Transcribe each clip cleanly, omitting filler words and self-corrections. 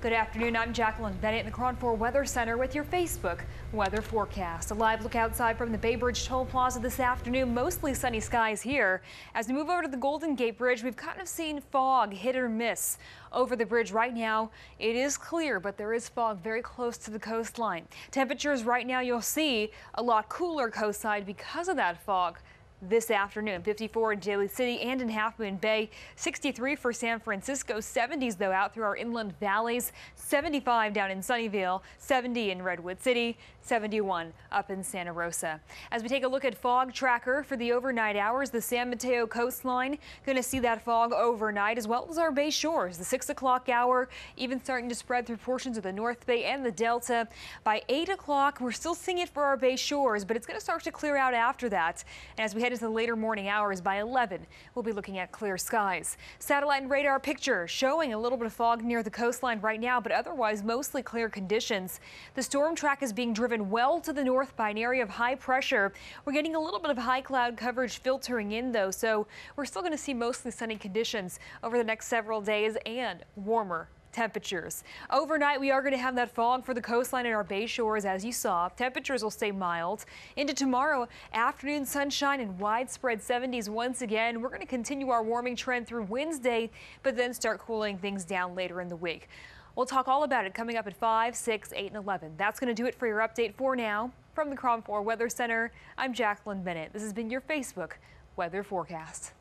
Good afternoon, I'm Jacqueline Bennett in the KRON 4 Weather Center with your Facebook weather forecast. A live look outside from the Bay Bridge Toll Plaza this afternoon. Mostly sunny skies here. As we move over to the Golden Gate Bridge, we've kind of seen fog hit or miss over the bridge right now. It is clear, but there is fog very close to the coastline. Temperatures right now, you'll see a lot cooler coastside because of that fog. This afternoon, 54 in Daly City and in Half Moon Bay, 63 for San Francisco, 70s though out through our inland valleys, 75 down in Sunnyvale, 70 in Redwood City, 71 up in Santa Rosa. As we take a look at fog tracker for the overnight hours, the San Mateo coastline going to see that fog overnight, as well as our bay shores. The 6 o'clock hour even starting to spread through portions of the North Bay and the Delta. By 8 o'clock, we're still seeing it for our bay shores, but it's going to start to clear out after that. And as we head into the later morning hours, by 11, we'll be looking at clear skies. Satellite and radar picture showing a little bit of fog near the coastline right now, but otherwise mostly clear conditions. The storm track is being driven well to the north by an area of high pressure. We're getting a little bit of high cloud coverage filtering in though, so we're still going to see mostly sunny conditions over the next several days and warmer temperatures. Overnight, we are going to have that fog for the coastline and our bay shores. As you saw, temperatures will stay mild into tomorrow. Afternoon sunshine and widespread 70s once again. We're going to continue our warming trend through Wednesday, but then start cooling things down later in the week. We'll talk all about it coming up at 5, 6, 8, and 11. That's going to do it for your update for now. From the KRON 4 Weather Center, I'm Jacqueline Bennett. This has been your Facebook weather forecast.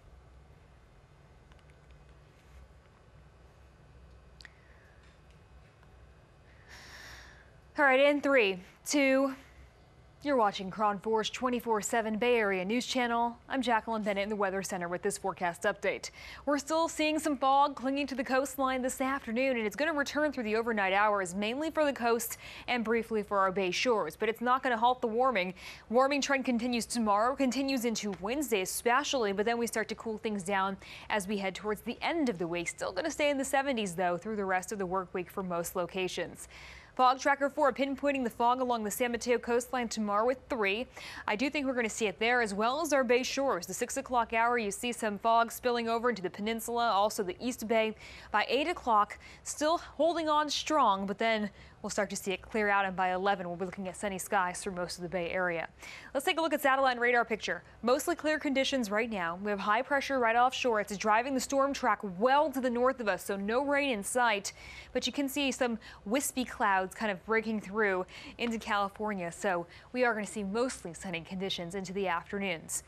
All right, in 3, 2, you're watching KRON 4's 24/7 Bay Area News Channel. I'm Jacqueline Bennett in the Weather Center with this forecast update. We're still seeing some fog clinging to the coastline this afternoon, and it's going to return through the overnight hours, mainly for the coast and briefly for our bay shores. But it's not going to halt the warming. Warming trend continues tomorrow, continues into Wednesday especially, but then we start to cool things down as we head towards the end of the week. Still going to stay in the 70s, though, through the rest of the work week for most locations. Fog tracker 4 pinpointing the fog along the San Mateo coastline tomorrow with 3. I do think we're going to see it there as well as our bay shores. The 6 o'clock hour, you see some fog spilling over into the peninsula, also the East Bay. By 8 o'clock, still holding on strong, but then we'll start to see it clear out, and by 11, we'll be looking at sunny skies through most of the Bay Area. Let's take a look at satellite and radar picture. Mostly clear conditions right now. We have high pressure right offshore. It's driving the storm track well to the north of us, so no rain in sight, but you can see some wispy clouds kind of breaking through into California, so we are going to see mostly sunny conditions into the afternoons.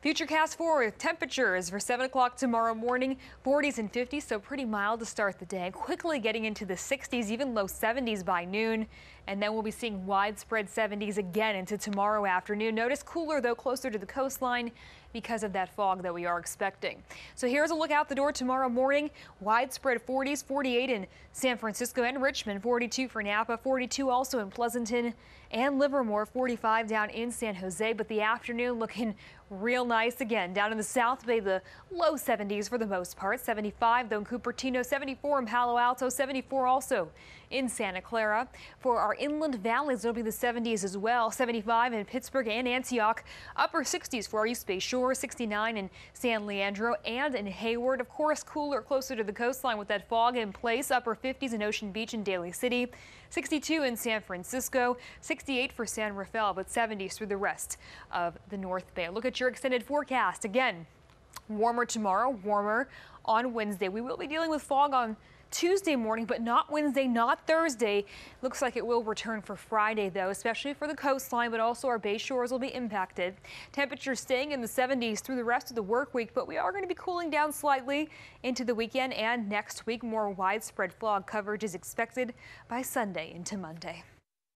Futurecast for temperatures for 7 o'clock tomorrow morning, 40s and 50s, so pretty mild to start the day. Quickly getting into the 60s, even low 70s by noon, and then we'll be seeing widespread 70s again into tomorrow afternoon. Notice cooler though closer to the coastline because of that fog that we are expecting. So here's a look out the door tomorrow morning. Widespread 40s, 48 in San Francisco and Richmond, 42 for Napa, 42 also in Pleasanton and Livermore, 45 down in San Jose. But the afternoon looking real nice again. Down in the South Bay, the low 70s for the most part. 75 though in Cupertino, 74 in Palo Alto, 74 also in Santa Clara. For our inland valleys, it'll be the 70s as well. 75 in Pittsburgh and Antioch. Upper 60s for our East Bay Shore, 69 in San Leandro and in Hayward. Of course, cooler closer to the coastline with that fog in place. Upper 50s in Ocean Beach and Daly City. 62 in San Francisco, 68 for San Rafael, but 70s through the rest of the North Bay. Look at your extended forecast. Again, warmer tomorrow, warmer on Wednesday. We will be dealing with fog on Tuesday morning, but not Wednesday, not Thursday. Looks like it will return for Friday, though, especially for the coastline, but also our bay shores will be impacted. Temperatures staying in the 70s through the rest of the work week, but we are going to be cooling down slightly into the weekend and next week. More widespread fog coverage is expected by Sunday into Monday.